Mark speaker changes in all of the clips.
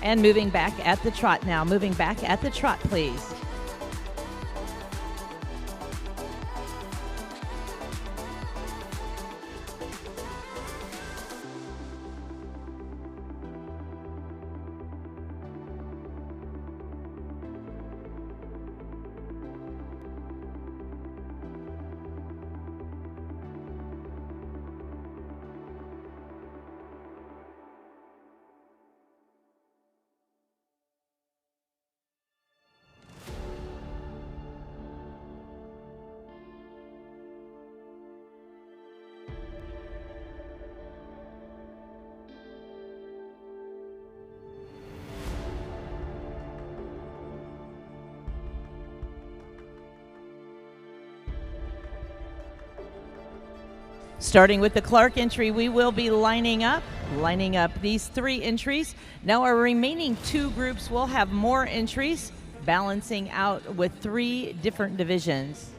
Speaker 1: And moving back at the trot now. Moving back at the trot, please. Starting with the Clark entry, we will be lining up these 3 entries. Now our remaining 2 groups will have more entries, balancing out with 3 different divisions.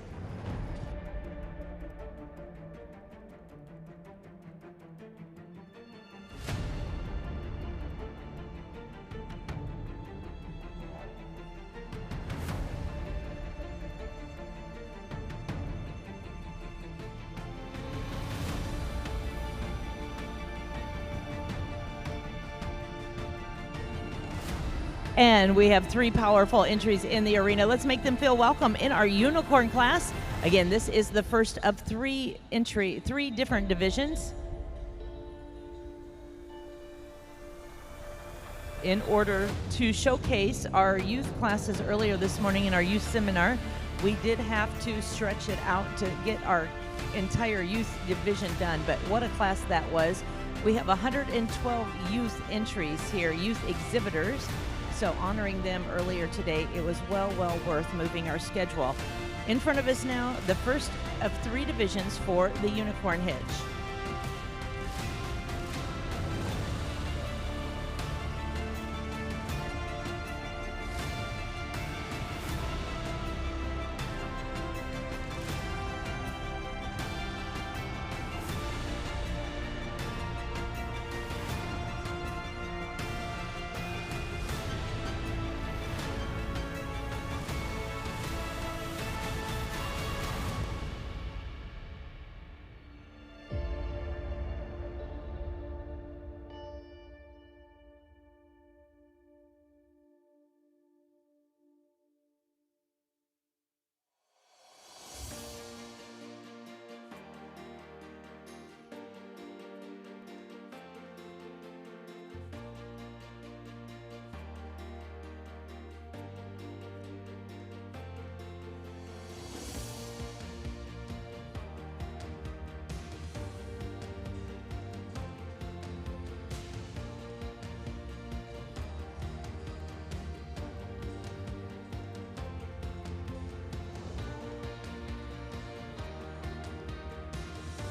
Speaker 1: And we have 3 powerful entries in the arena. Let's make them feel welcome in our unicorn class. Again, this is the first of 3 different divisions. In order to showcase our youth classes earlier this morning in our youth seminar, we did have to stretch it out to get our entire youth division done, but what a class that was. We have 112 youth entries here, youth exhibitors. So honoring them earlier today, it was well worth moving our schedule. In front of us now, the first of 3 divisions for the unicorn hitch.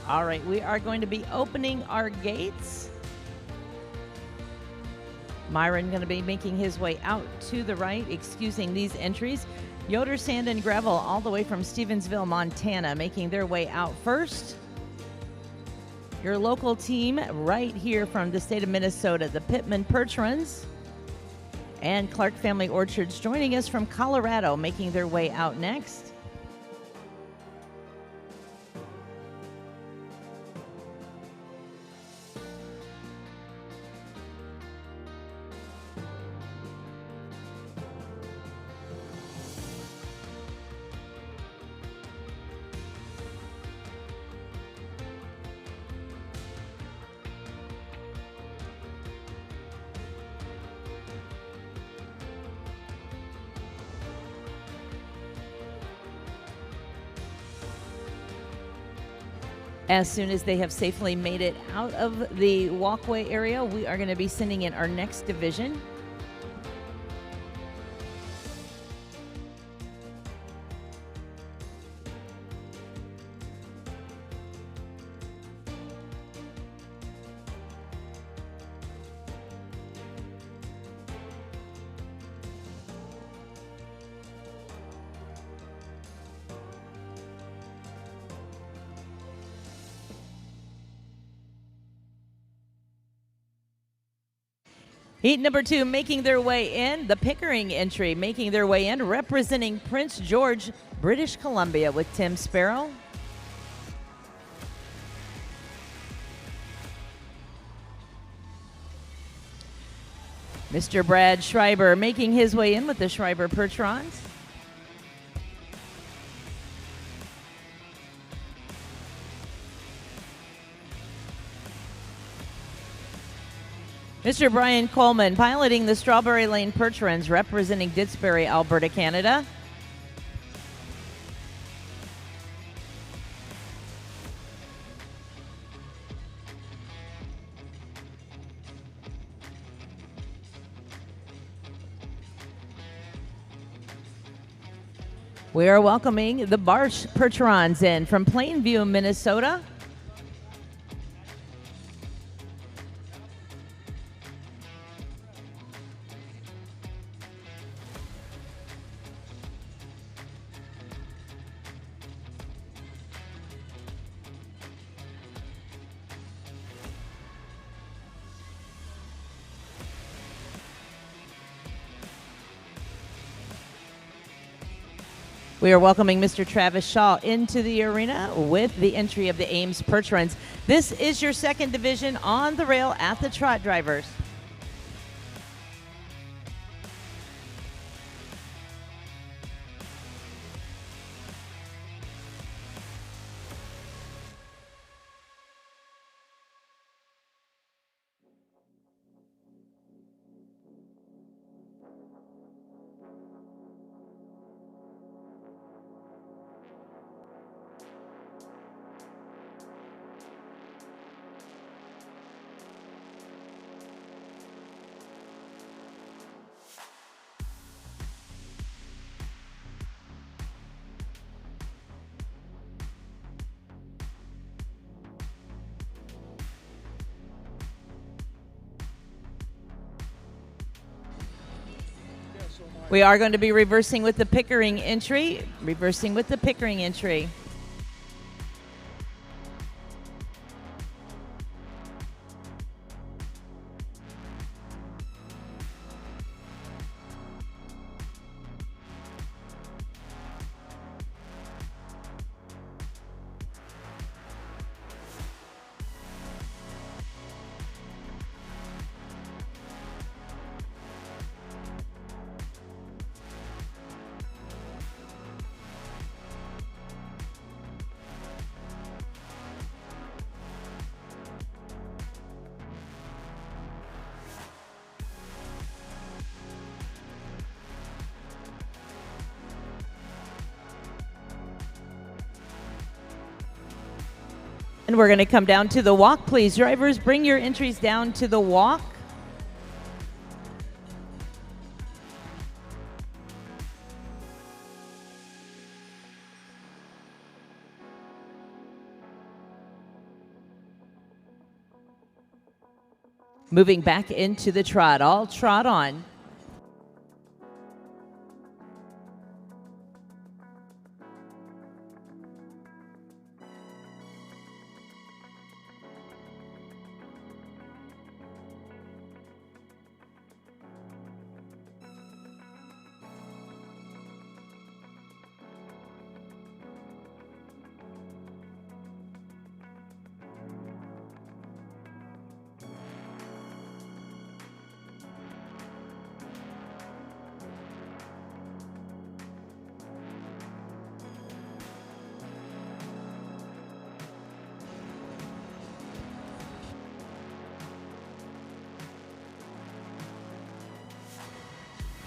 Speaker 1: All right, we are going to be opening our gates. Myron going to be making his way out to the right, excusing these entries. Yoder Sand and Gravel all the way from Stevensville, Montana, making their way out first. Your local team right here from the state of Minnesota, the Pittman Percherons. And Clark Family Orchards joining us from Colorado, making their way out next. As soon as they have safely made it out of the walkway area, we are going to be sending in our next division. Heat number 2 making their way in, the Pickering entry making their way in, representing Prince George, British Columbia, with Tim Sparrow. Mr. Brad Schreiber making his way in with the Schreiber Percherons. Mr. Brian Coleman piloting the Strawberry Lane Percherons, representing Didsbury, Alberta, Canada. We are welcoming the Barsh Percherons in from Plainview, Minnesota. We are welcoming Mr. Travis Shaw into the arena with the entry of the Ames Percherons. This is your second division on the rail at the Trot Drivers. We are going to be reversing with the Pickering entry. Reversing with the Pickering entry. And we're going to come down to the walk, please. Drivers, bring your entries down to the walk. Moving back into the trot, all trot on.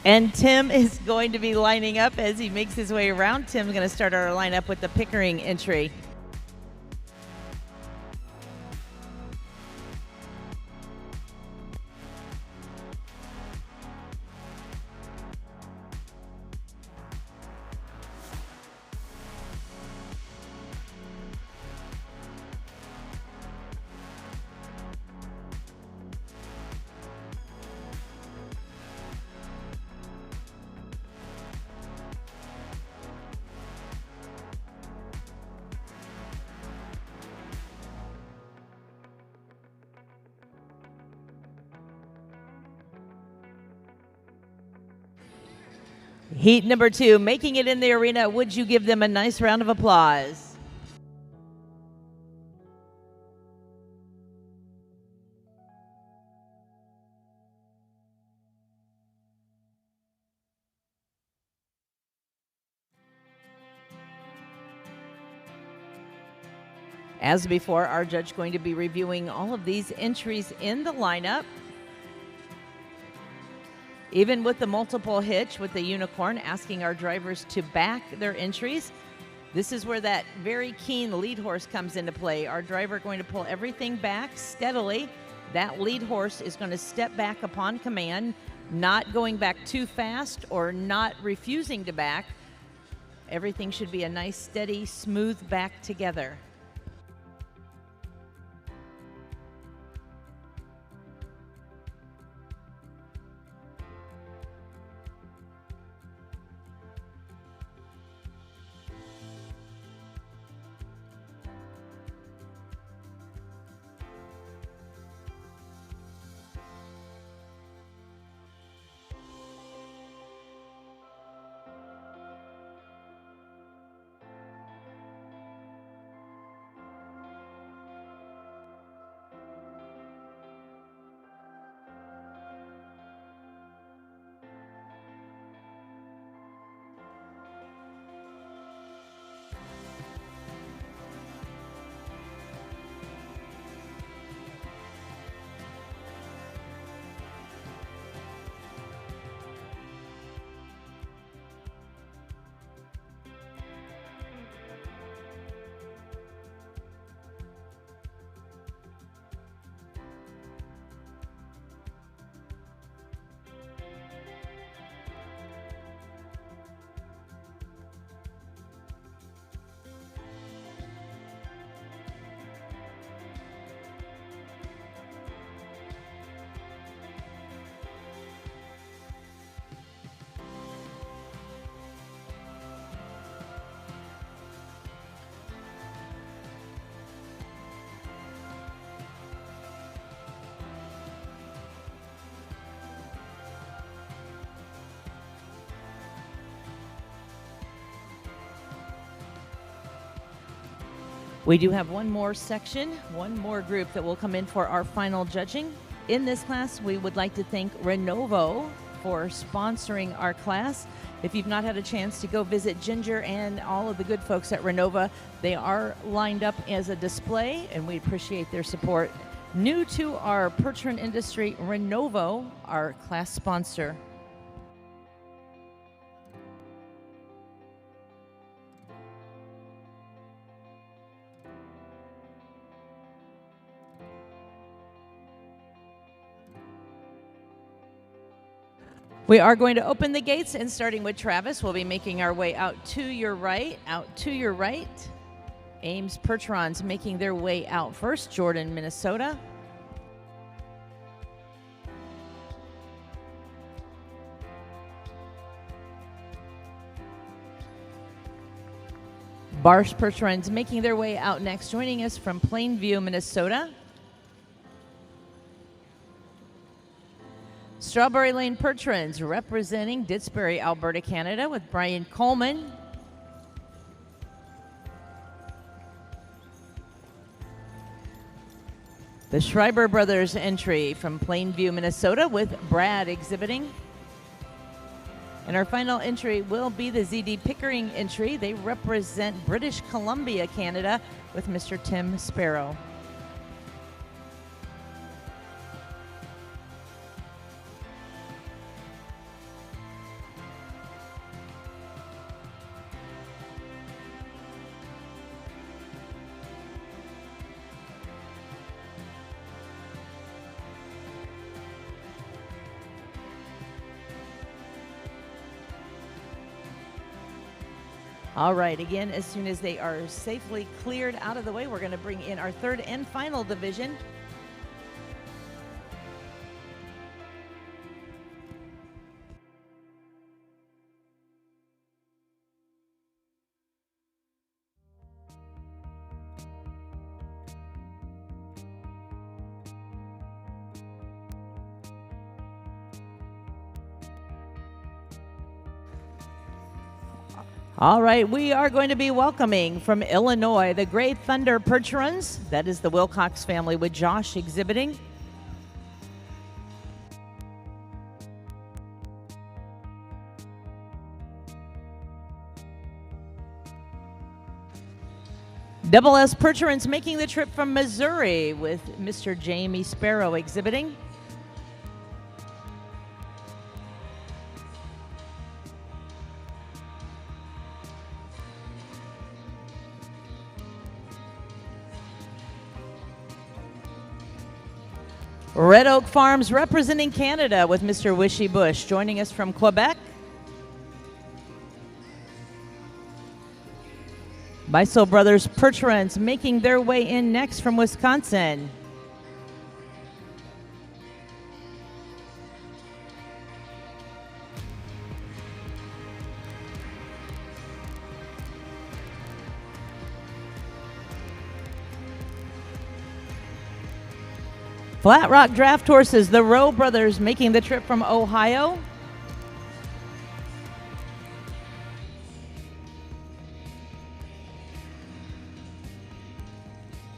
Speaker 1: And Tim is going to be lining up as he makes his way around. Tim's going to start our lineup with the Pickering entry. Heat number 2, making it in the arena. Would you give them a nice round of applause? As before, our judge going to be reviewing all of these entries in the lineup. Even with the multiple hitch with the unicorn, asking our drivers to back their entries. This is where that very keen lead horse comes into play. Our driver going to pull everything back steadily. That lead horse is going to step back upon command, not going back too fast or not refusing to back. Everything should be a nice, steady, smooth back together. We do have one more section, one more group that will come in for our final judging. In this class, we would like to thank Renovo for sponsoring our class. If you've not had a chance to go visit Ginger and all of the good folks at Renova, they are lined up as a display, and we appreciate their support. New to our Percheron industry, Renovo, our class sponsor. We are going to open the gates, and starting with Travis, we'll be making our way out to your right, Ames Percherons making their way out first, Jordan, Minnesota. Barsh Percherons making their way out next, joining us from Plainview, Minnesota. Strawberry Lane Percherons representing Didsbury, Alberta, Canada, with Brian Coleman. The Schreiber Brothers entry from Plainview, Minnesota, with Brad exhibiting. And our final entry will be the ZD Pickering entry. They represent British Columbia, Canada, with Mr. Tim Sparrow. All right, again, as soon as they are safely cleared out of the way, we're going to bring in our third and final division. All right, we are going to be welcoming from Illinois the Great Thunder Percherons. That is the Wilcox family with Josh exhibiting. Double S Percherons making the trip from Missouri with Mr. Jamie Sparrow exhibiting. Red Oak Farms representing Canada with Mr. Wishy Bush joining us from Quebec. Beisel Brothers Percherons making their way in next from Wisconsin. Flat Rock Draft Horses, the Rowe Brothers making the trip from Ohio.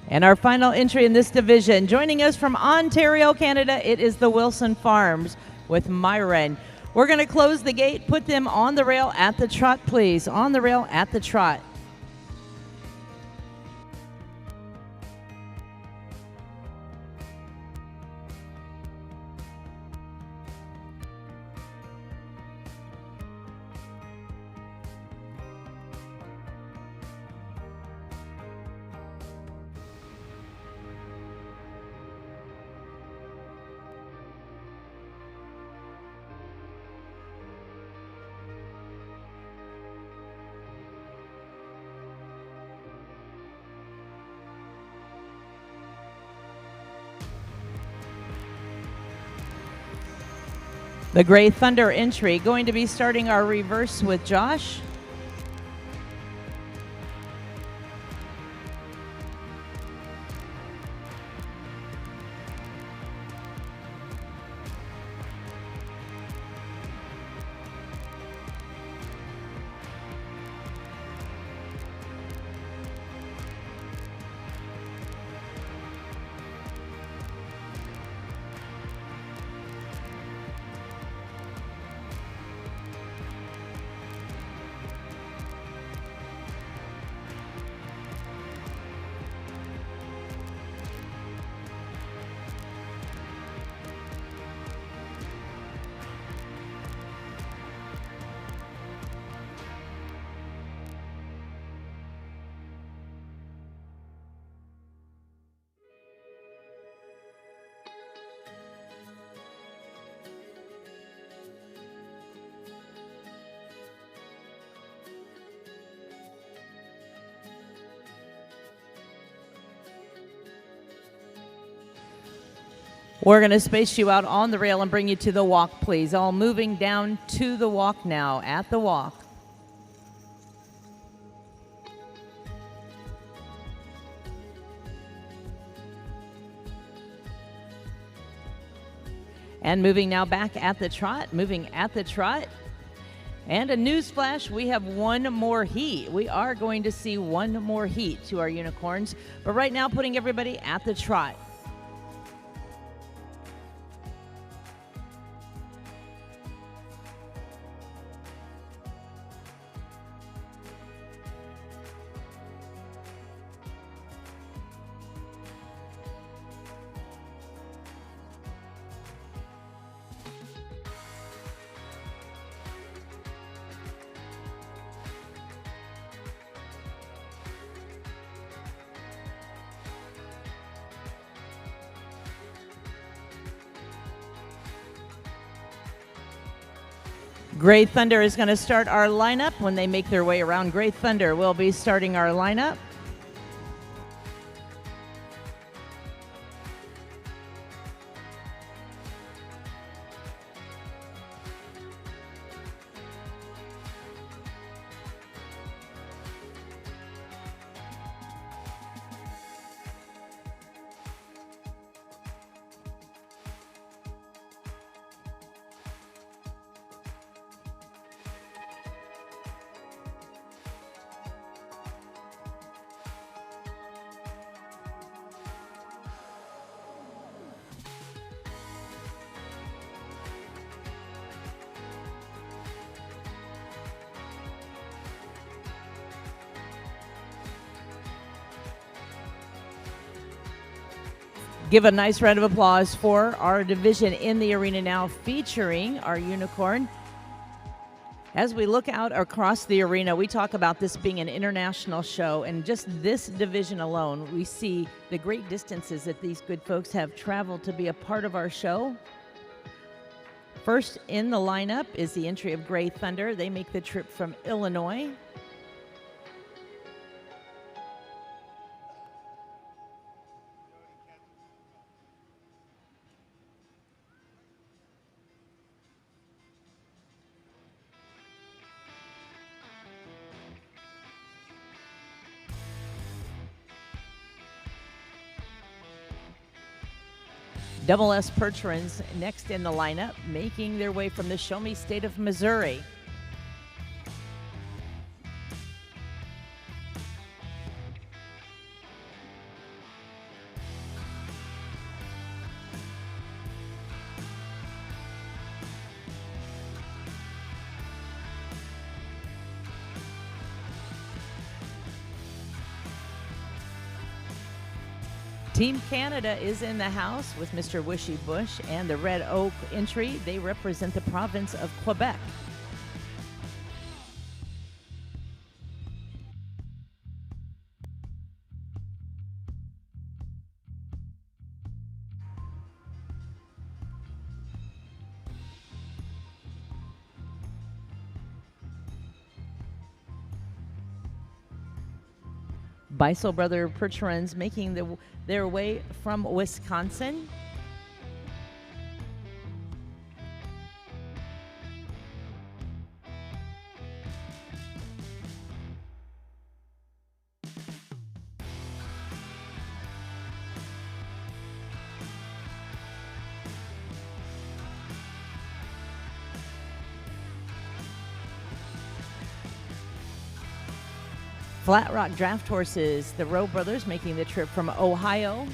Speaker 1: And our final entry in this division, joining us from Ontario, Canada, it is the Wilson Farms with Myron. We're going to close the gate, put them on the rail at the trot, please. On the rail at the trot. The Gray Thunder entry going to be starting our reverse with Josh. We're going to space you out on the rail and bring you to the walk, please. All moving down to the walk now, at the walk. And moving now back at the trot, moving at the trot. And a news flash, we have one more heat. We are going to see one more heat to our unicorns. But right now, putting everybody at the trot. Gray Thunder is going to start our lineup. When they make their way around, Gray Thunder will be starting our lineup. Give a nice round of applause for our division in the arena now, featuring our unicorn. As we look out across the arena, we talk about this being an international show, and just this division alone, we see the great distances that these good folks have traveled to be a part of our show. First in the lineup is the entry of Gray Thunder. They make the trip from Illinois. Double S Percherons next in the lineup, making their way from the Show Me State of Missouri. Team Canada is in the house with Mr. Wishy Bush and the Red Oak entry. They represent the province of Quebec. Beisel Brother Percherons making their way from Wisconsin. Flat Rock Draft Horses, the Rowe brothers making the trip from Ohio.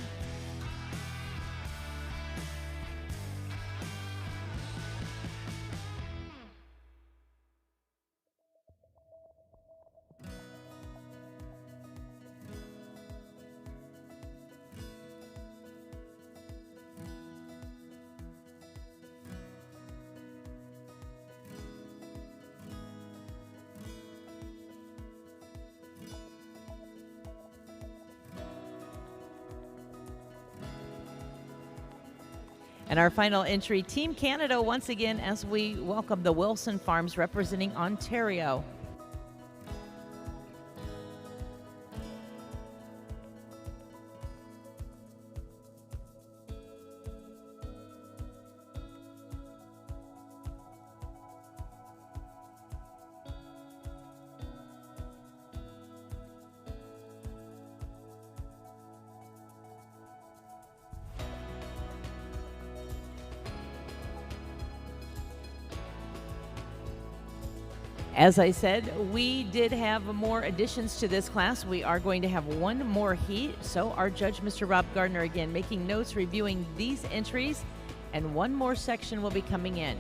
Speaker 1: And our final entry, Team Canada, once again, as we welcome the Wilson Farms representing Ontario. As I said, we did have more additions to this class. We are going to have one more heat. So our judge, Mr. Rob Gardner, again, making notes, reviewing these entries, and one more section will be coming in.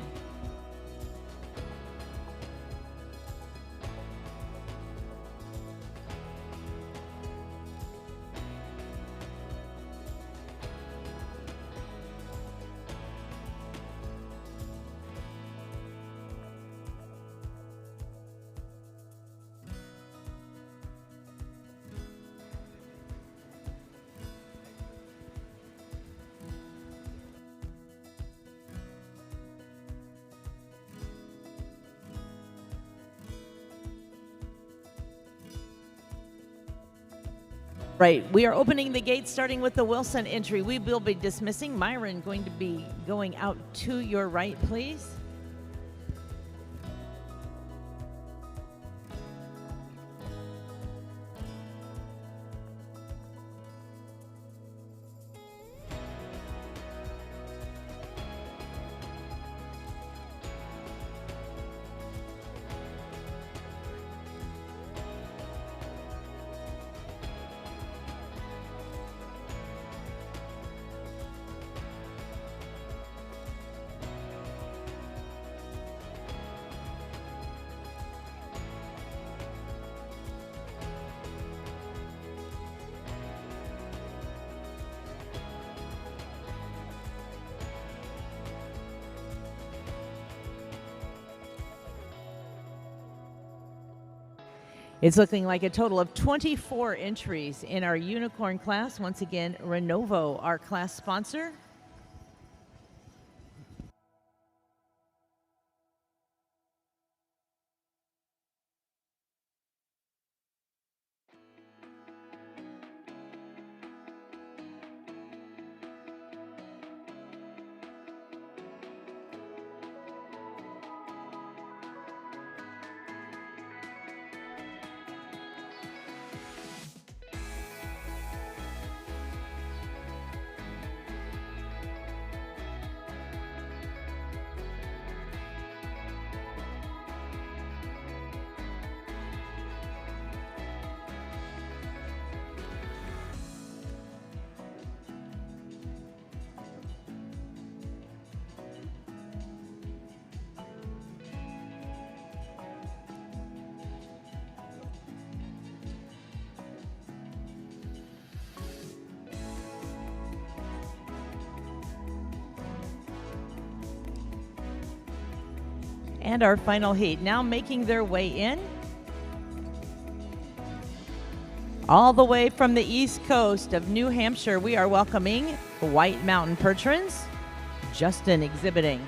Speaker 1: Right, we are opening the gates starting with the Wilson entry. We will be dismissing. Myron going to be going out to your right, please. It's looking like a total of 24 entries in our unicorn class. Once again, Renovo, our class sponsor. And our final heat now making their way in. All the way from the east coast of New Hampshire, we are welcoming White Mountain Percherons, Justin exhibiting.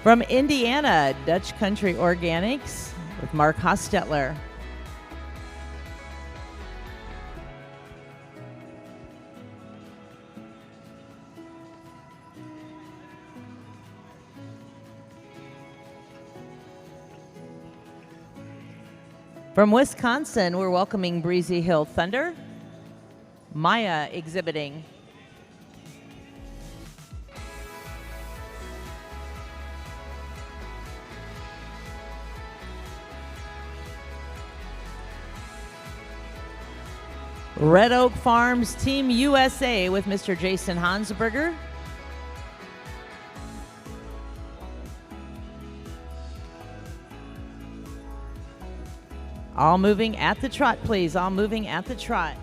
Speaker 1: From Indiana, Dutch Country Organics with Mark Hostetler. From Wisconsin, we're welcoming Breezy Hill Thunder, Maya exhibiting. Red Oak Farms Team USA with Mr. Jason Hansberger. All moving at the trot, please. All moving at the trot.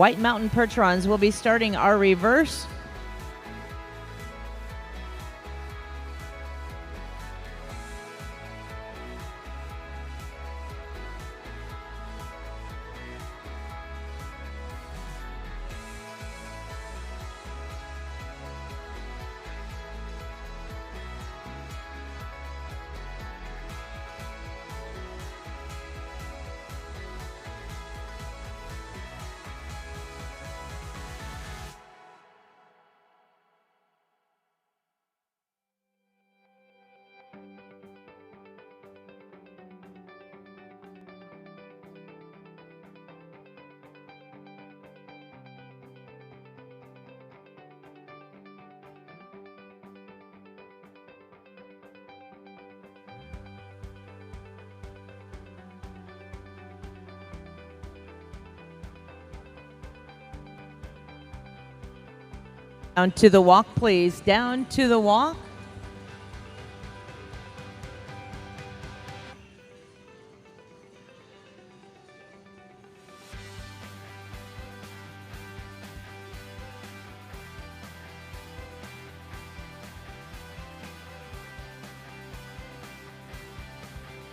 Speaker 1: White Mountain Percherons will be starting our reverse. Down to the walk, please. Down to the walk.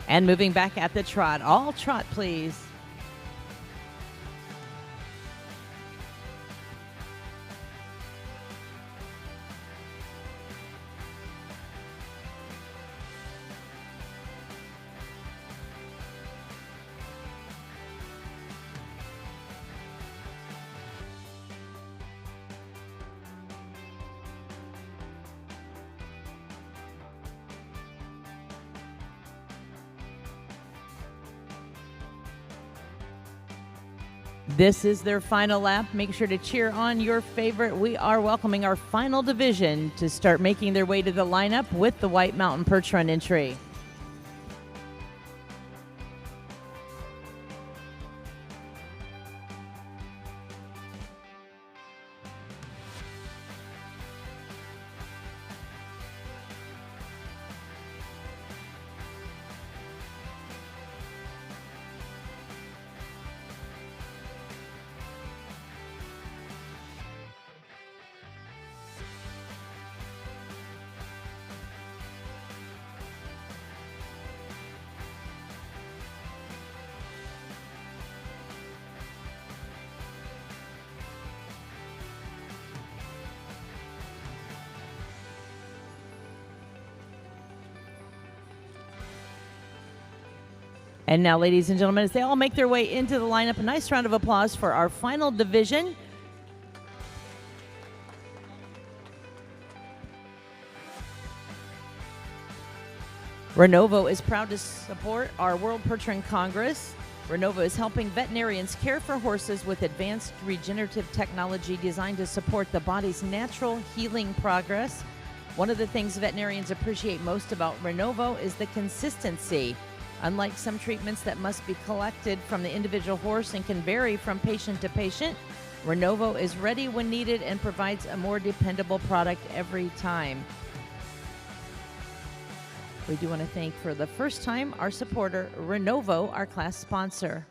Speaker 1: And moving back at the trot. All trot, please. This is their final lap. Make sure to cheer on your favorite. We are welcoming our final division to start making their way to the lineup with the White Mountain Percheron entry. And now, ladies and gentlemen, as they all make their way into the lineup, a nice round of applause for our final division. Renovo is proud to support our World Percheron Congress. Renovo is helping veterinarians care for horses with advanced regenerative technology designed to support the body's natural healing progress. One of the things veterinarians appreciate most about Renovo is the consistency. Unlike some treatments that must be collected from the individual horse and can vary from patient to patient, Renovo is ready when needed and provides a more dependable product every time. We do want to thank for the first time our supporter, Renovo, our class sponsor.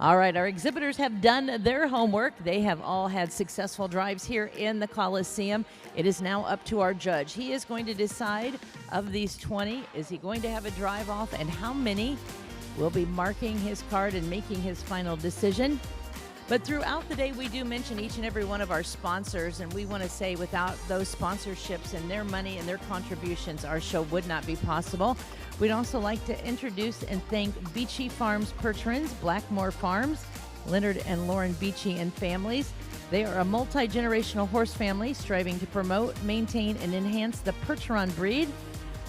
Speaker 1: All right, our exhibitors have done their homework. They have all had successful drives here in the Coliseum. It is now up to our judge. He is going to decide of these 20, is he going to have a drive off, and how many will be marking his card and making his final decision. But throughout the day, we do mention each and every one of our sponsors, and we want to say without those sponsorships and their money and their contributions, our show would not be possible. We'd also like to introduce and thank Beachy Farms Percherons, Blackmore Farms, Leonard and Lauren Beachy and families. They are a multi-generational horse family striving to promote, maintain, and enhance the Percheron breed.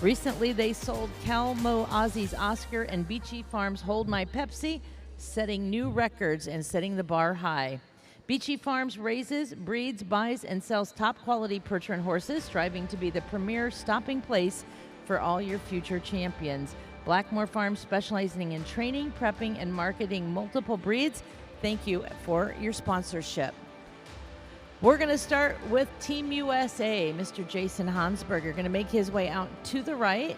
Speaker 1: Recently, they sold Calmo Ozzy's Oscar and Beachy Farms Hold My Pepsi, setting new records and setting the bar high. Beachy Farms raises, breeds, buys, and sells top-quality Percheron horses, striving to be the premier stopping place for all your future champions. Blackmore Farms, specializing in training, prepping, and marketing multiple breeds. Thank you for your sponsorship. We're going to start with Team USA. Mr. Jason Hansberger going to make his way out to the right.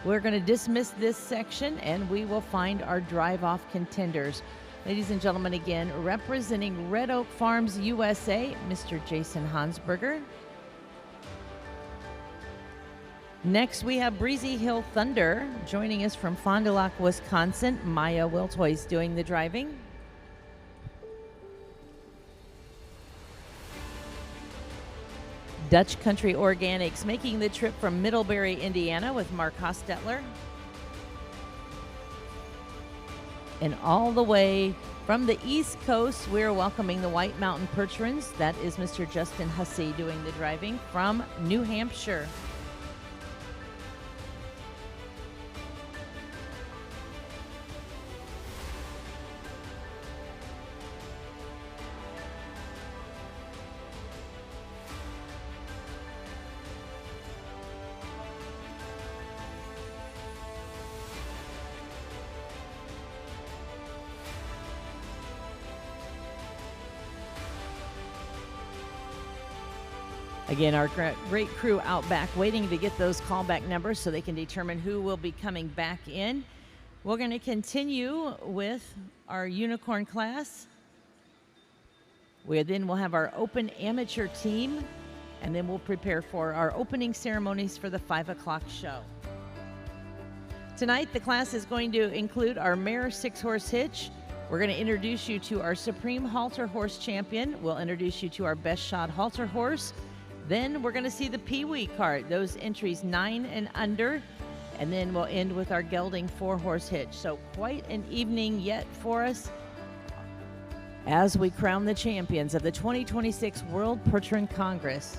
Speaker 1: We're going to dismiss this section, and we will find our drive-off contenders. Ladies and gentlemen, again, representing Red Oak Farms USA, Mr. Jason Hansberger. Next, we have Breezy Hill Thunder joining us from Fond du Lac, Wisconsin. Maya Wiltoy's doing the driving. Dutch Country Organics making the trip from Middlebury, Indiana with Mark Hostetler. And all the way from the East Coast, we're welcoming the White Mountain Percherons. That is Mr. Justin Hussey doing the driving from New Hampshire. Again, our great crew out back waiting to get those callback numbers so they can determine who will be coming back in. We're going to continue with our unicorn class. Then we'll have our open amateur team, and then we'll prepare for our opening ceremonies for the 5 o'clock show. Tonight, the class is going to include our mare 6-horse hitch. We're going to introduce you to our Supreme Halter Horse Champion. We'll introduce you to our Best Shot Halter Horse. Then we're going to see the Pee-wee cart, those entries 9 and under. And then we'll end with our gelding 4-horse hitch. So quite an evening yet for us as we crown the champions of the 2026 World Percheron Congress.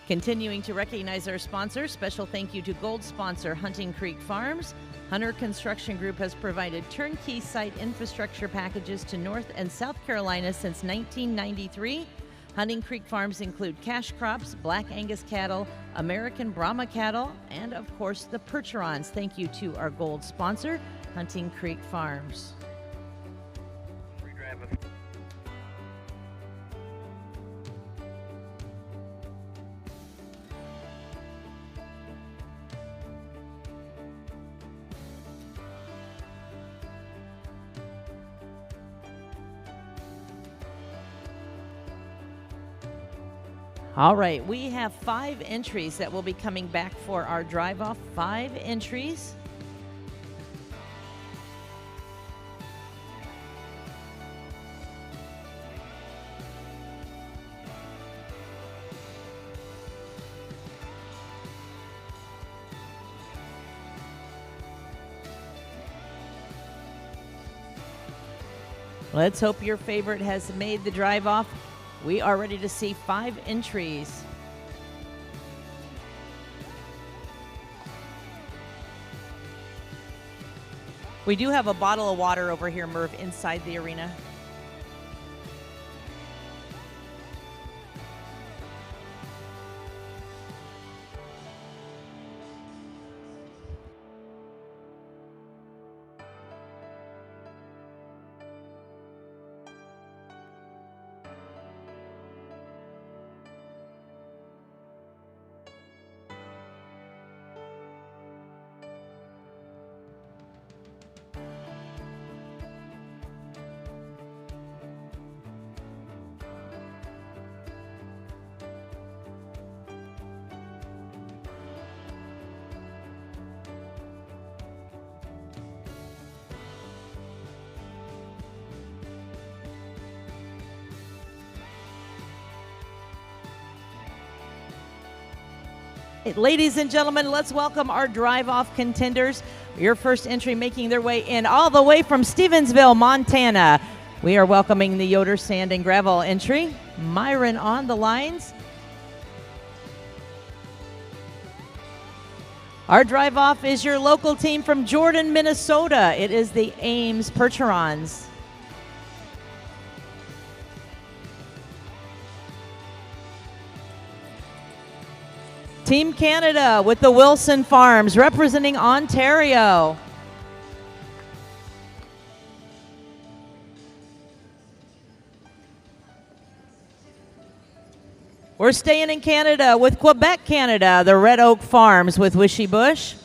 Speaker 1: Continuing to recognize our sponsors, special thank you to gold sponsor Hunting Creek Farms. Hunter Construction Group has provided turnkey site infrastructure packages to North and South Carolina since 1993. Hunting Creek Farms include cash crops, Black Angus cattle, American Brahma cattle, and of course the Percherons. Thank you to our gold sponsor, Hunting Creek Farms. All right, we have 5 entries that will be coming back for our drive-off. 5 entries. Let's hope your favorite has made the drive-off. We are ready to see 5 entries. We do have a bottle of water over here, Merv, inside the arena. Ladies and gentlemen, let's welcome our drive-off contenders. Your first entry making their way in all the way from Stevensville, Montana. We are welcoming the Yoder Sand and Gravel entry. Myron on the lines. Our drive-off is your local team from Jordan, Minnesota. It is the Ames Percherons. Team Canada with the Wilson Farms representing Ontario. We're staying in Canada with Quebec, Canada, the Red Oak Farms with Wishy Bush.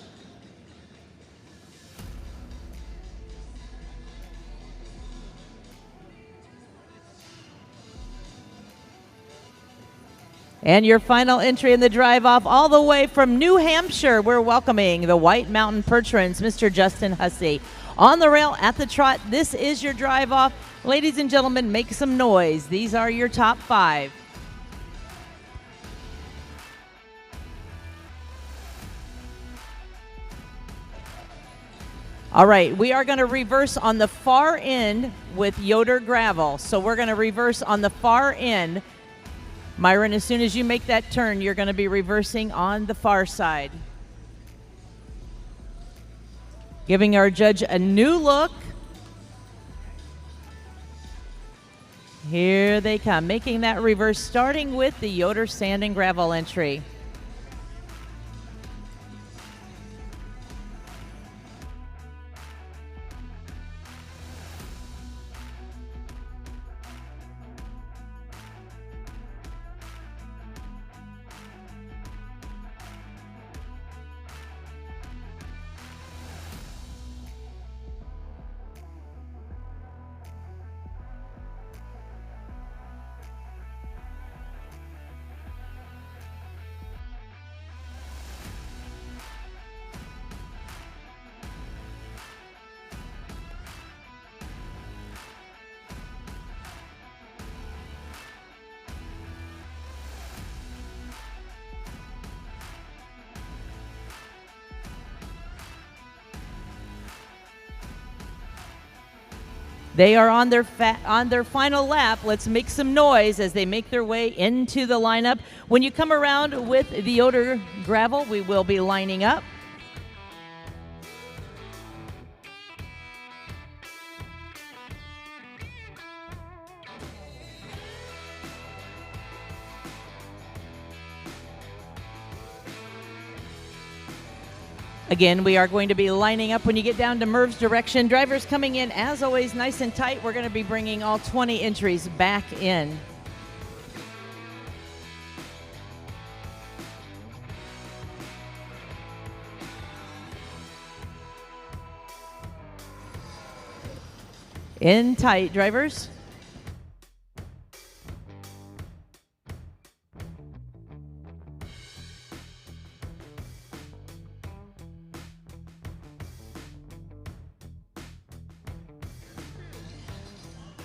Speaker 1: And your final entry in the drive-off all the way from New Hampshire, we're welcoming the White Mountain Percherons, Mr. Justin Hussey. On the rail at the trot, this is your drive-off. Ladies and gentlemen, make some noise. These are your top 5. All right, we are going to reverse on the far end with Yoder Gravel. So we're going to reverse on the far end. Myron, as soon as you make that turn, you're going to be reversing on the far side. Giving our judge a new look. Here they come, making that reverse, starting with the Yoder sand and gravel entry. They are on their final lap. Let's make some noise as they make their way into the lineup. When you come around with the Yoder gravel, we will be lining up. Again, we are going to be lining up when you get down to Merv's direction. Drivers coming in, as always, nice and tight. We're going to be bringing all 20 entries back in. In tight, drivers.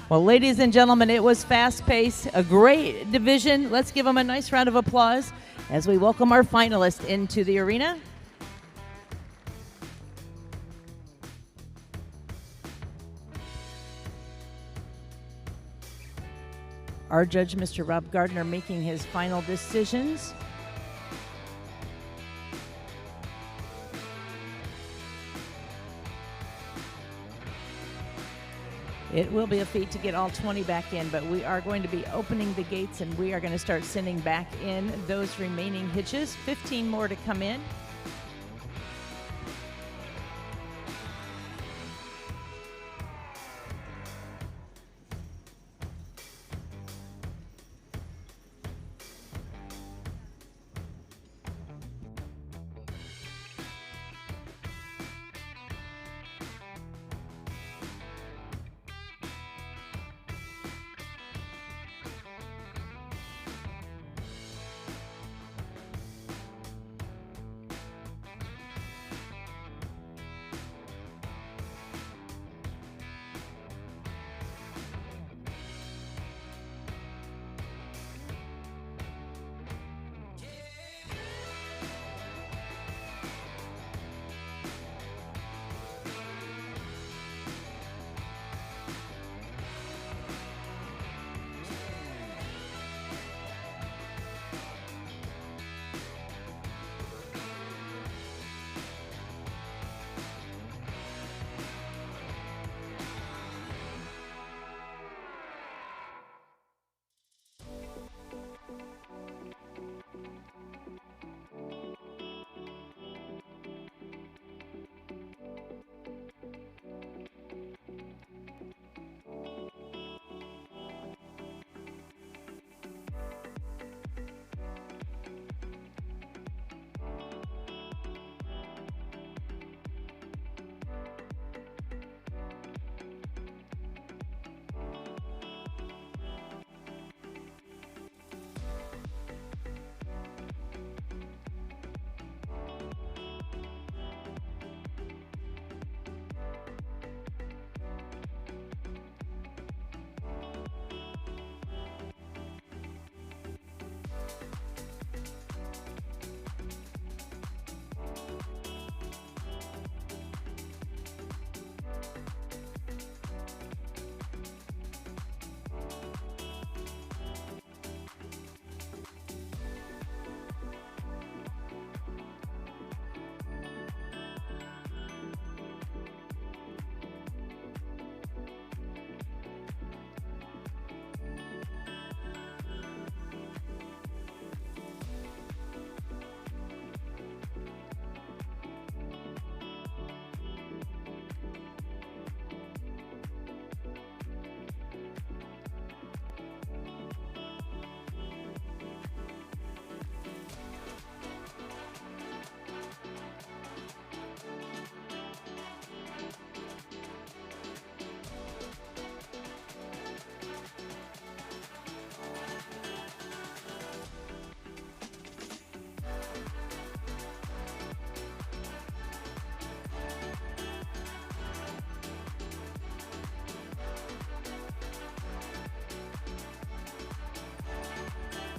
Speaker 1: Well, ladies and gentlemen, it was fast-paced, a great division. Let's give them a nice round of applause as we welcome our finalists into the arena. Our judge, Mr. Rob Gardner, making his final decisions. It will be a feat to get all 20 back in, but we are going to be opening the gates and we are going to start sending back in those remaining hitches. 15 more to come in.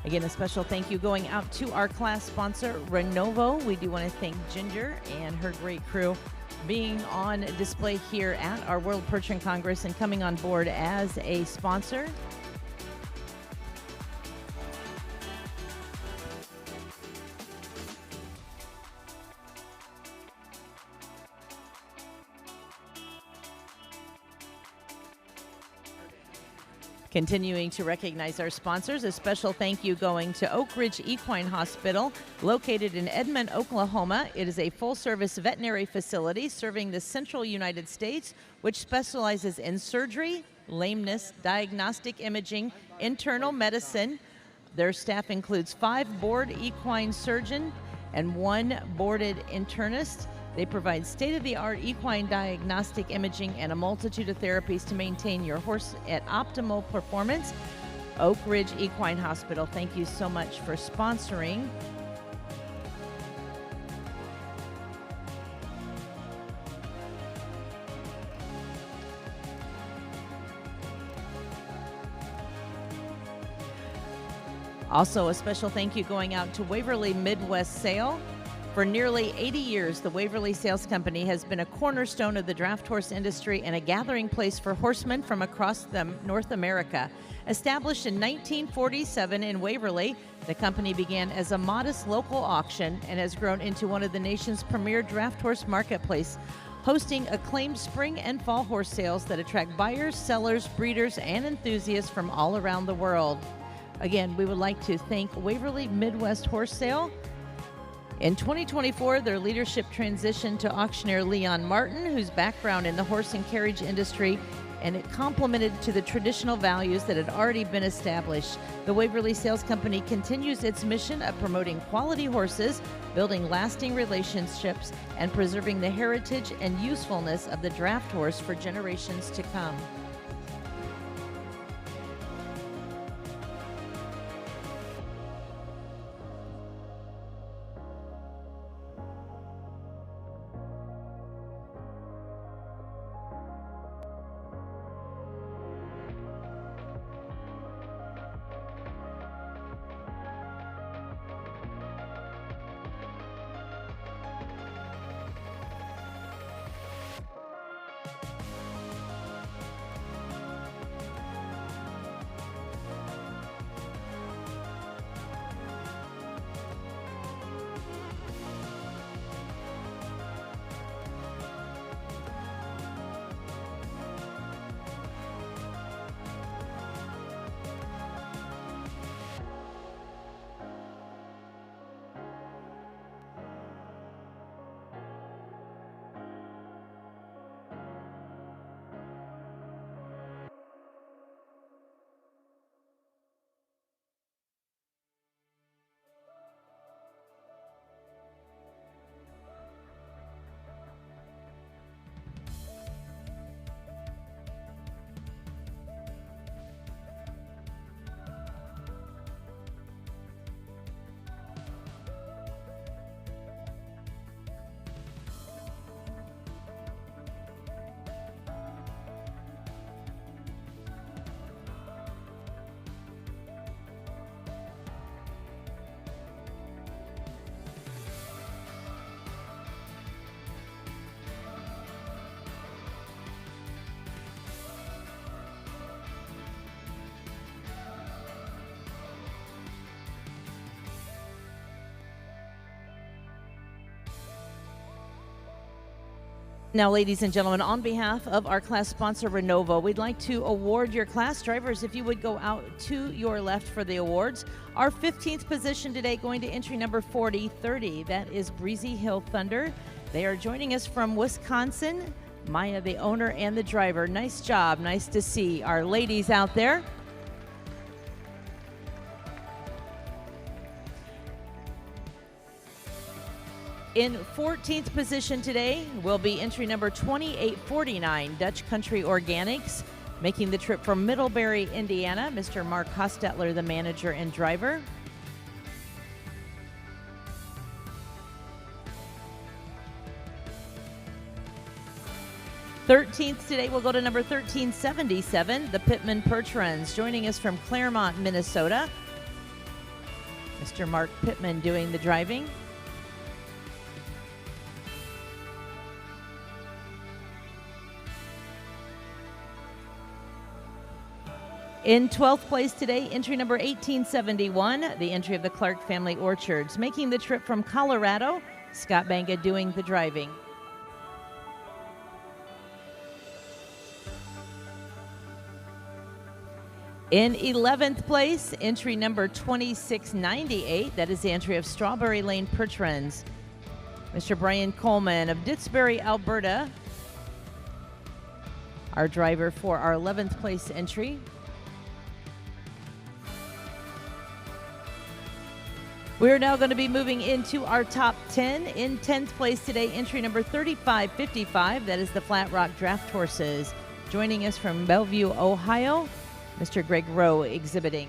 Speaker 1: Again, a special thank you going out to our class sponsor, Renovo. We do want to thank Ginger and her great crew being on display here at our World Percheron Congress and coming on board as a sponsor. Continuing to recognize our sponsors, a special thank you going to Oak Ridge Equine Hospital, located in Edmond, Oklahoma. It is a full-service veterinary facility serving the central United States, which specializes in surgery, lameness, diagnostic imaging, internal medicine. Their staff includes 5 board equine surgeons and 1 boarded internist. They provide state-of-the-art equine diagnostic imaging and a multitude of therapies to maintain your horse at optimal performance. Oak Ridge Equine Hospital, thank you so much for sponsoring. Also, a special thank you going out to Waverly Midwest Sale. For nearly 80 years, the Waverly Sales Company has been a cornerstone of the draft horse industry and a gathering place for horsemen from across North America. Established in 1947 in Waverly, the company began as a modest local auction and has grown into one of the nation's premier draft horse marketplace, hosting acclaimed spring and fall horse sales that attract buyers, sellers, breeders, and enthusiasts from all around the world. Again, we would like to thank Waverly Midwest Horse Sale. In 2024, their leadership transitioned to auctioneer Leon Martin, whose background in the horse and carriage industry, and it complemented to the traditional values that had already been established. The Waverly Sales Company continues its mission of promoting quality horses, building lasting relationships, and preserving the heritage and usefulness of the draft horse for generations to come. Now, ladies and gentlemen, on behalf of our class sponsor, Renovo, we'd like to award your class drivers, if you would go out to your left for the awards. Our 15th position today going to entry number 4030. That is Breezy Hill Thunder. They are joining us from Wisconsin. Maya, the owner and the driver. Nice job. Nice to see our ladies out there. In 14th position today will be entry number 2849, Dutch Country Organics, making the trip from Middlebury, Indiana, Mr. Mark Hostetler, the manager and driver. '13th today will go to number 1377, the Pittman Percherons, joining us from Claremont, Minnesota. Mr. Mark Pittman doing the driving. In 12th place today, entry number 1871, the entry of the Clark Family Orchards. Making the trip from Colorado, Scott Banga doing the driving. In 11th place, entry number 2698, that is the entry of Strawberry Lane Percherons. Mr. Brian Coleman of Didsbury, Alberta, our driver for our 11th place entry. We're now going to be moving into our top 10. In 10th place today, entry number 3555, that is the Flat Rock Draft Horses. Joining us from Bellevue, Ohio, Mr. Greg Rowe exhibiting.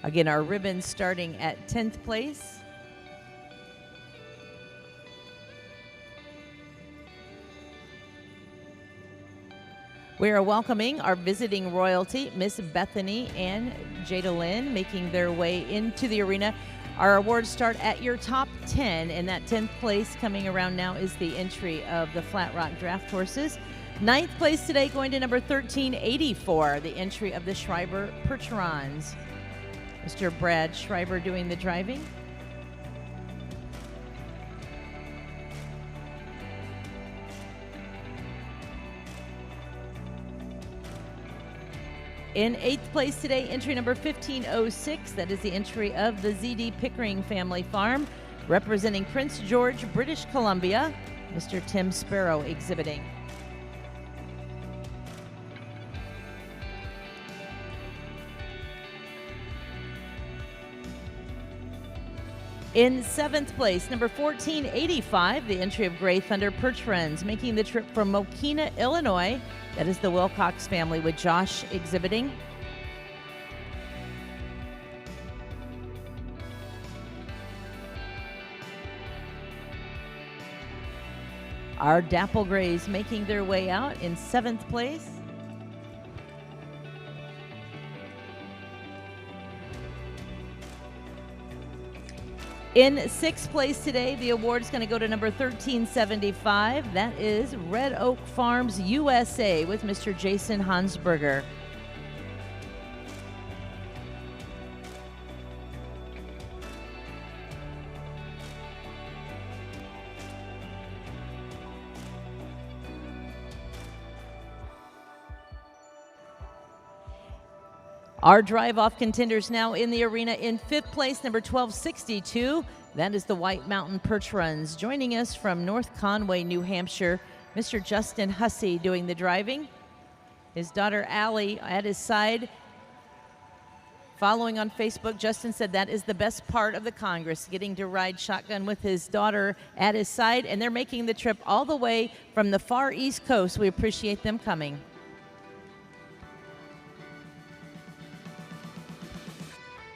Speaker 1: Again, our ribbons starting at 10th place. We are welcoming our visiting royalty, Miss Bethany and Jada Lynn, making their way into the arena. Our awards start at your top 10, and that 10th place coming around now is the entry of the Flat Rock Draft Horses. 9th place today going to number 1384, the entry of the Schreiber Percherons. Mr. Brad Schreiber doing the driving. In 8th place today, entry number 1506, that is the entry of the ZD Pickering Family Farm, representing Prince George, British Columbia, Mr. Tim Sparrow exhibiting. In 7th place, number 1485, the entry of Gray Thunder Percherons, making the trip from Mokina, Illinois. That is the Wilcox family with Josh exhibiting. Our Dapple Grays making their way out in 7th place. In 6th place today, the award is going to go to number 1375. That is Red Oak Farms USA with Mr. Jason Hansberger. Our drive-off contenders now in the arena. In 5th place, number 1262. That is the White Mountain Percherons. Joining us from North Conway, New Hampshire, Mr. Justin Hussey doing the driving. His daughter Allie at his side. Following on Facebook, Justin said that is the best part of the Congress, getting to ride shotgun with his daughter at his side, and they're making the trip all the way from the far East Coast. We appreciate them coming.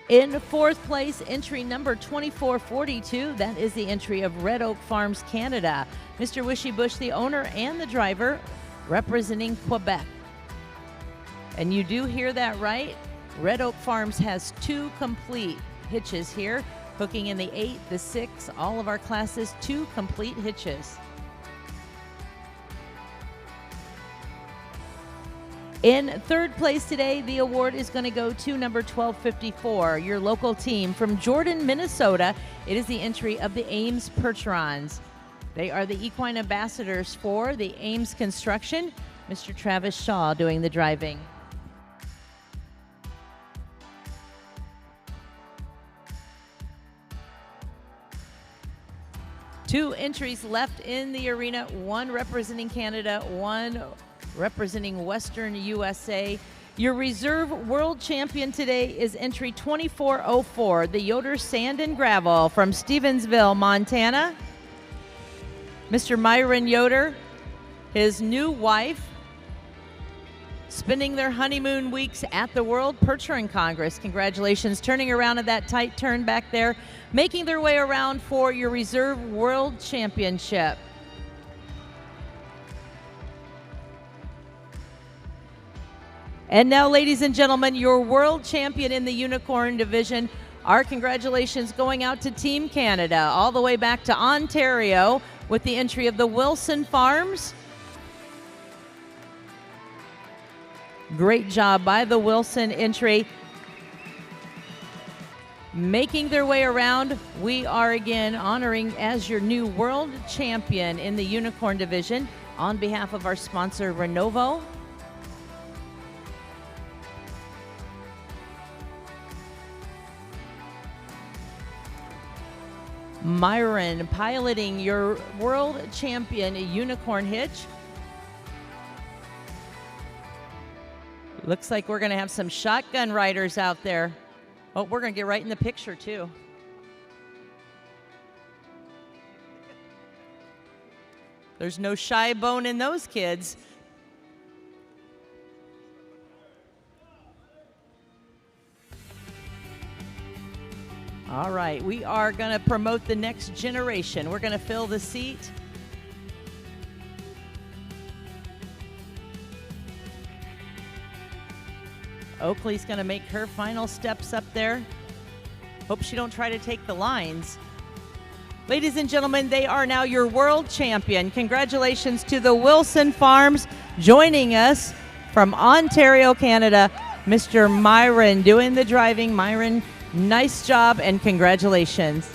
Speaker 1: In 4th place, entry number 2442. That is the entry of Red Oak Farms, Canada. Mr. Wishy Bush, the owner and the driver, representing Quebec. And you do hear that right. Red Oak Farms has 2 complete hitches here, hooking in the 8, the 6, all of our classes, 2 complete hitches. In 3rd place today, the award is going to go to number 1254, your local team from Jordan, Minnesota. It is the entry of the Ames Percherons. They are the equine ambassadors for the Ames Construction. Mr. Travis Shaw doing the driving. Two entries left in the arena, one representing Canada, one representing Western USA. Your reserve world champion today is entry 2404, the Yoder Sand and Gravel from Stevensville, Montana. Mr. Myron Yoder, his new wife, spending their honeymoon weeks at the World Percheron Congress. Congratulations, turning around at that tight turn back there, making their way around for your reserve world championship. And now, ladies and gentlemen, your world champion in the unicorn division. Our congratulations going out to Team Canada, all the way back to Ontario with the entry of the Wilson Farms. Great job by the Wilson entry. Making their way around, we are again honoring as your new world champion in the unicorn division on behalf of our sponsor, Renovo. Myron piloting your world champion unicorn hitch. Looks like we're going to have some shotgun riders out there. Oh, we're going to get right in the picture, too. There's no shy bone in those kids. All right, we are going to promote the next generation. We're going to fill the seat. Oakley's going to make her final steps up there. Hope she don't try to take the lines. Ladies and gentlemen, they are now your world champion. Congratulations to the Wilson Farms. Joining us from Ontario, Canada, Mr. Myron doing the driving. Myron, nice job and congratulations.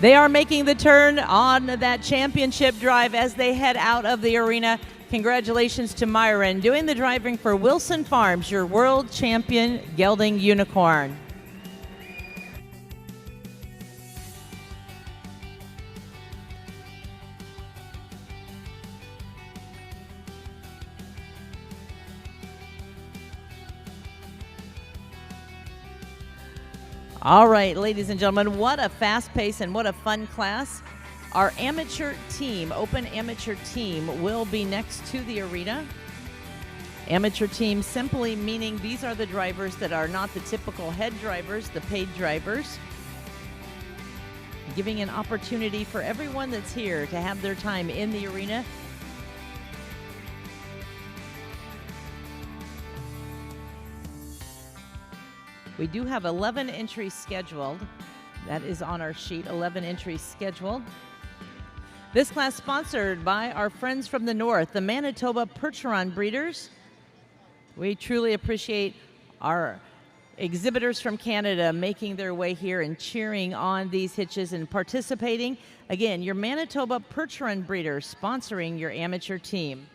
Speaker 1: They are making the turn on that championship drive as they head out of the arena. Congratulations to Myron doing the driving for Wilson Farms, your world champion gelding unicorn. All right, ladies and gentlemen, what a fast pace and what a fun class. Our amateur team, open amateur team, will be next to the arena. Amateur team simply meaning these are the drivers that are not the typical head drivers, the paid drivers. Giving an opportunity for everyone that's here to have their time in the arena. We do have 11 entries scheduled. That is on our sheet, 11 entries scheduled. This class sponsored by our friends from the north, the Manitoba Percheron breeders. We truly appreciate our exhibitors from Canada making their way here and cheering on these hitches and participating. Again, your Manitoba Percheron breeders sponsoring your amateur team.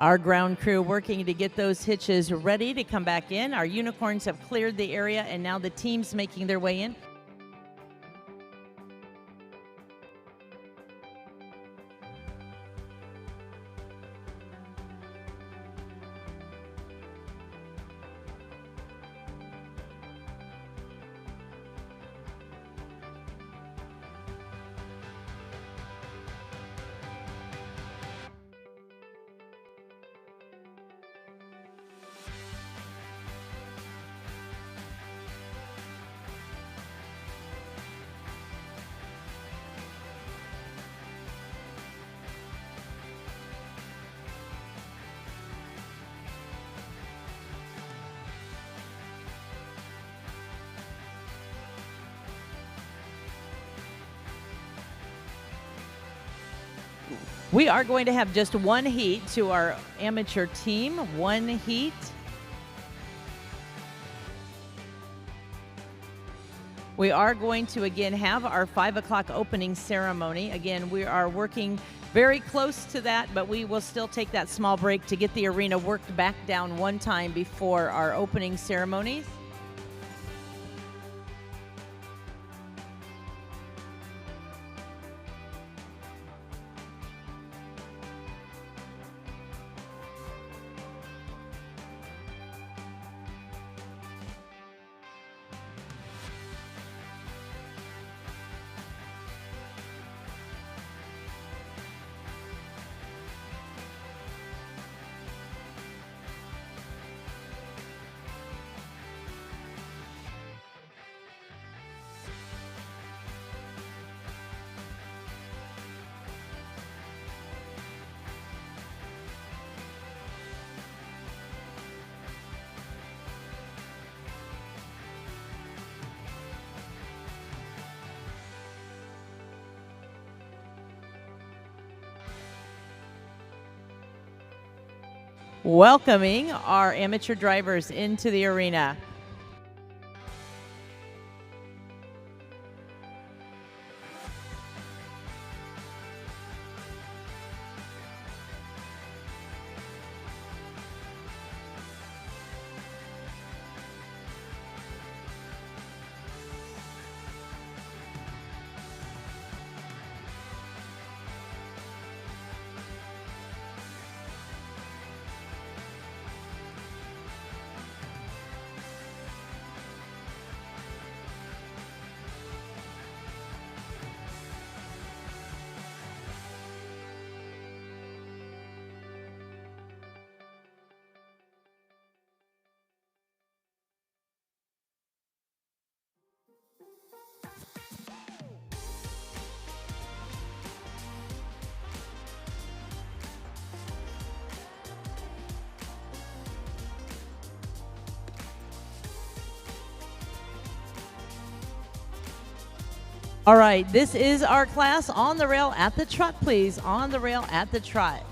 Speaker 1: Our ground crew working to get those hitches ready to come back in. Our unicorns have cleared the area and now the team's making their way in. We are going to have just one heat to our amateur team, one heat. We are going to again have our 5 o'clock opening ceremony. Again, we are working very close to that, but we will still take that small break to get the arena worked back down one time before our opening ceremonies. Welcoming our amateur drivers into the arena. All right, this is our class on the rail at the trot, please. On the rail at the trot.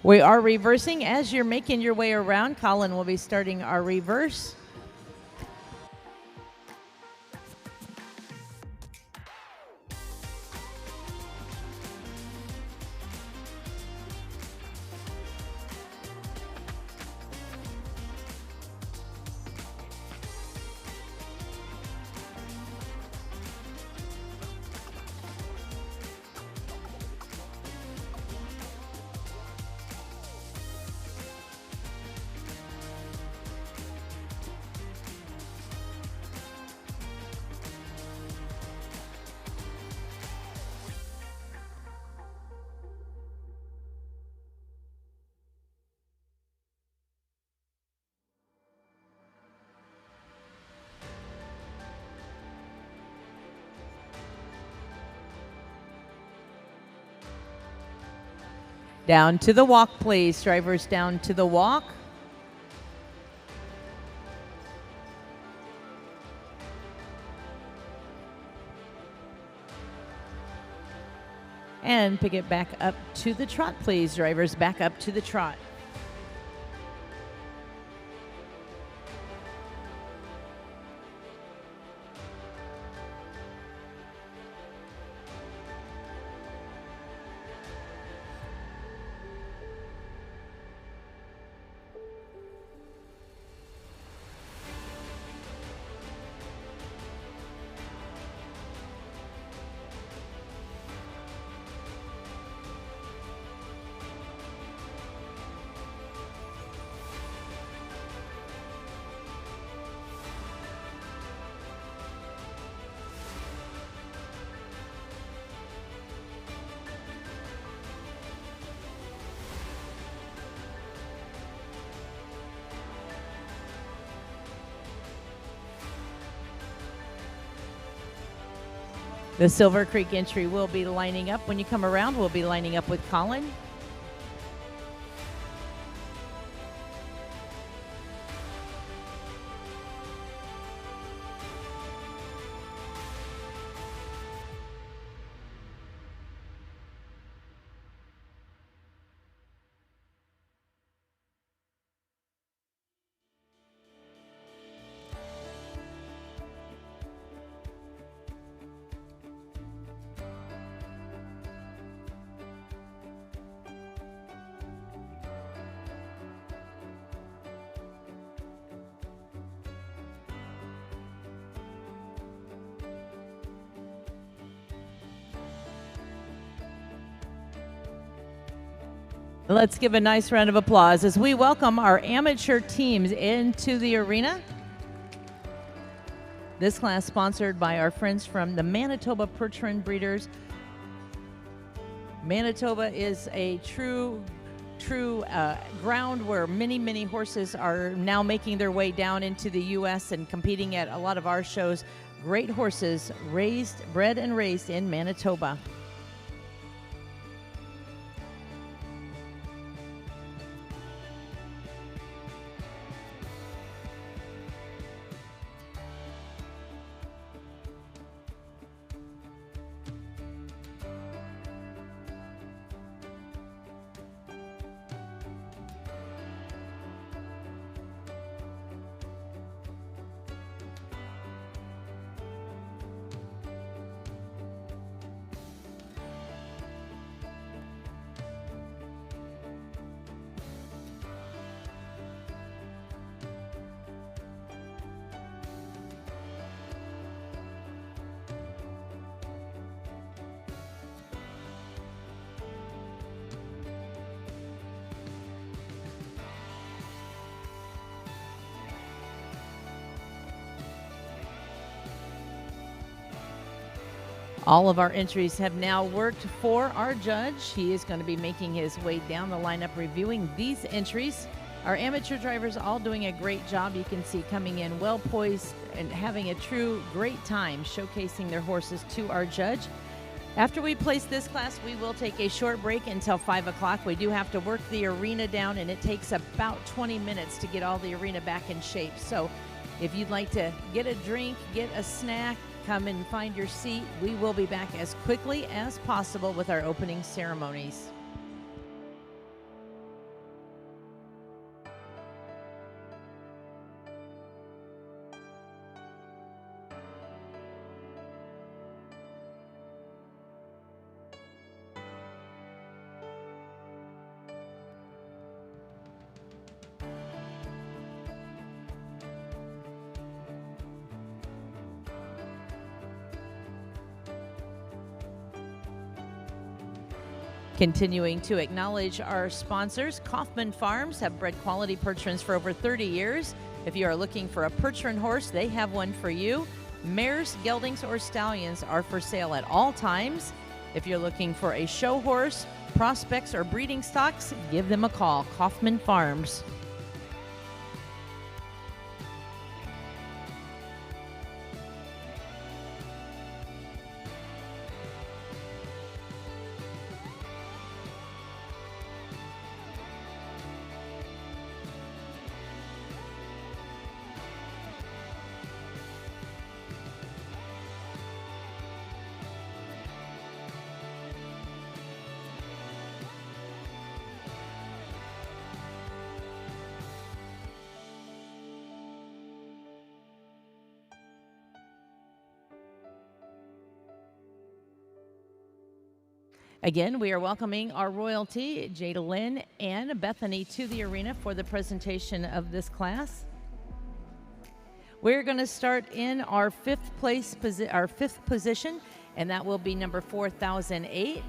Speaker 1: We are reversing. As you're making your way around, Colin will be starting our reverse. Down to the walk, please. Drivers down to the walk. And pick it back up to the trot, please. Drivers back up to the trot. The Silver Creek entry will be lining up. When you come around, we'll be lining up with Colin. Let's give a nice round of applause as we welcome our amateur teams into the arena. This class sponsored by our friends from the Manitoba Percheron Breeders. Manitoba is a true ground where many horses are now making their way down into the U.S. and competing at a lot of our shows. Great horses bred and raised in Manitoba. All of our entries have now worked for our judge. He is going to be making his way down the lineup reviewing these entries. Our amateur drivers all doing a great job. You can see coming in well poised and having a true great time showcasing their horses to our judge. After we place this class, we will take a short break until 5 o'clock. We do have to work the arena down, and it takes about 20 minutes to get all the arena back in shape. So if you'd like to get a drink, get a snack, come and find your seat. We will be back as quickly as possible with our opening ceremonies. Continuing to acknowledge our sponsors, Kaufman Farms have bred quality Percherons for over 30 years. If you are looking for a Percheron horse, they have one for you. Mares, geldings, or stallions are for sale at all times. If you're looking for a show horse, prospects, or breeding stocks, give them a call, Kaufman Farms. Again, we are welcoming our royalty, Jada Lynn and Bethany, to the arena for the presentation of this class. We're going to start in our fifth position, and that will be number 4008.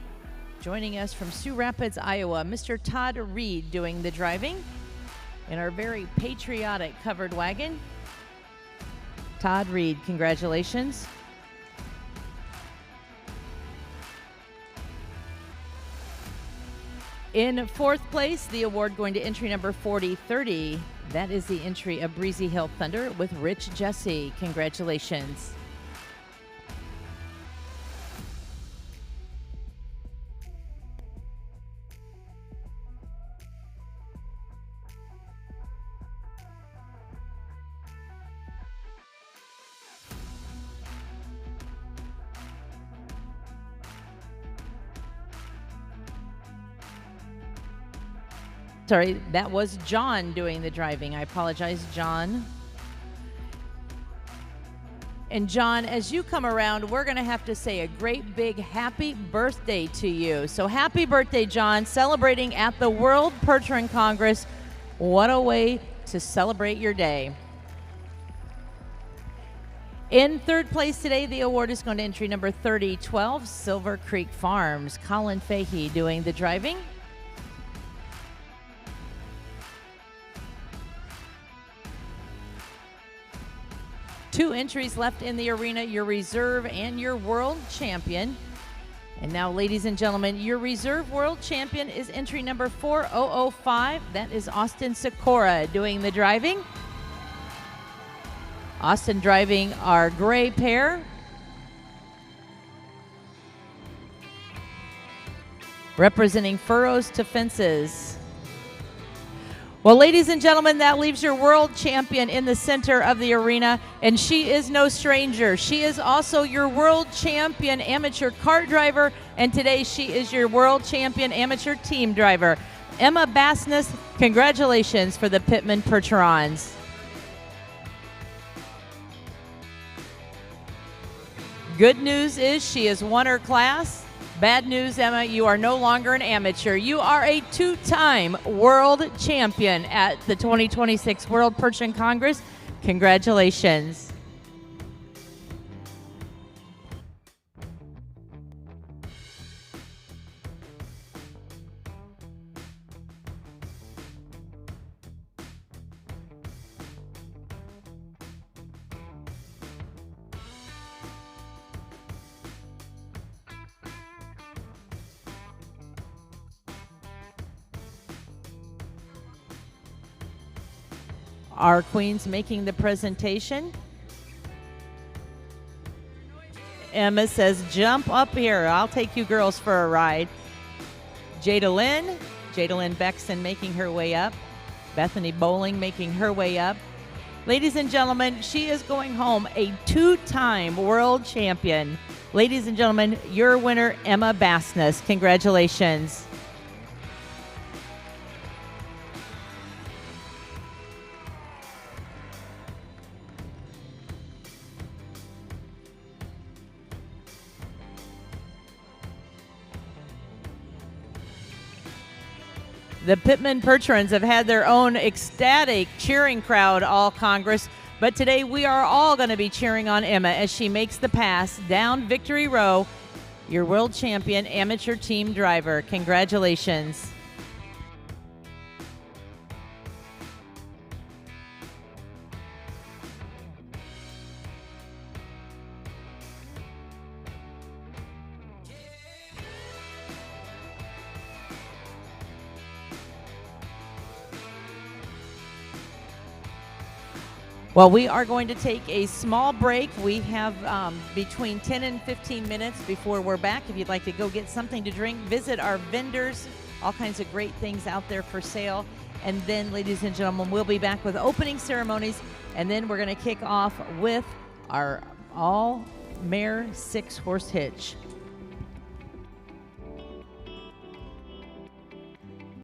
Speaker 1: Joining us from Sioux Rapids, Iowa, Mr. Todd Reed doing the driving in our very patriotic covered wagon. Todd Reed, congratulations. In fourth place, the award going to entry number 4030. That is the entry of Breezy Hill Thunder with Rich Jesse. Congratulations. Sorry, that was John doing the driving. I apologize, John. And John, as you come around, we're going to have to say a great big happy birthday to you. So happy birthday, John, celebrating at the World Percheron Congress. What a way to celebrate your day. In third place today, the award is going to entry number 3012, Silver Creek Farms. Colin Fahey doing the driving. Two entries left in the arena, your reserve and your world champion. And now, ladies and gentlemen, your reserve world champion is entry number 4005. That is Austin Sikora doing the driving. Austin driving our gray pair. Representing furrows to fences. Well, ladies and gentlemen, that leaves your world champion in the center of the arena, and she is no stranger. She is also your world champion amateur kart driver, and today she is your world champion amateur team driver. Emma Bassness, congratulations for the Pittman Percherons. Good news is she has won her class. Bad news, Emma, you are no longer an amateur. You are a two-time world champion at the 2026 World Percheron Congress. Congratulations. Our queens making the presentation. Emma says, jump up here. I'll take you girls for a ride. Jada Lynn Bexon making her way up. Bethany Bowling making her way up. Ladies and gentlemen, she is going home a two-time world champion. Ladies and gentlemen, your winner, Emma Bassness. Congratulations. The Pittman Percherons have had their own ecstatic cheering crowd all Congress, but today we are all going to be cheering on Emma as she makes the pass down Victory Row, your world champion amateur team driver. Congratulations. Well, we are going to take a small break. We have between 10 and 15 minutes before we're back. If you'd like to go get something to drink, visit our vendors. All kinds of great things out there for sale. And then, ladies and gentlemen, we'll be back with opening ceremonies. And then we're going to kick off with our all-mare 6-horse hitch.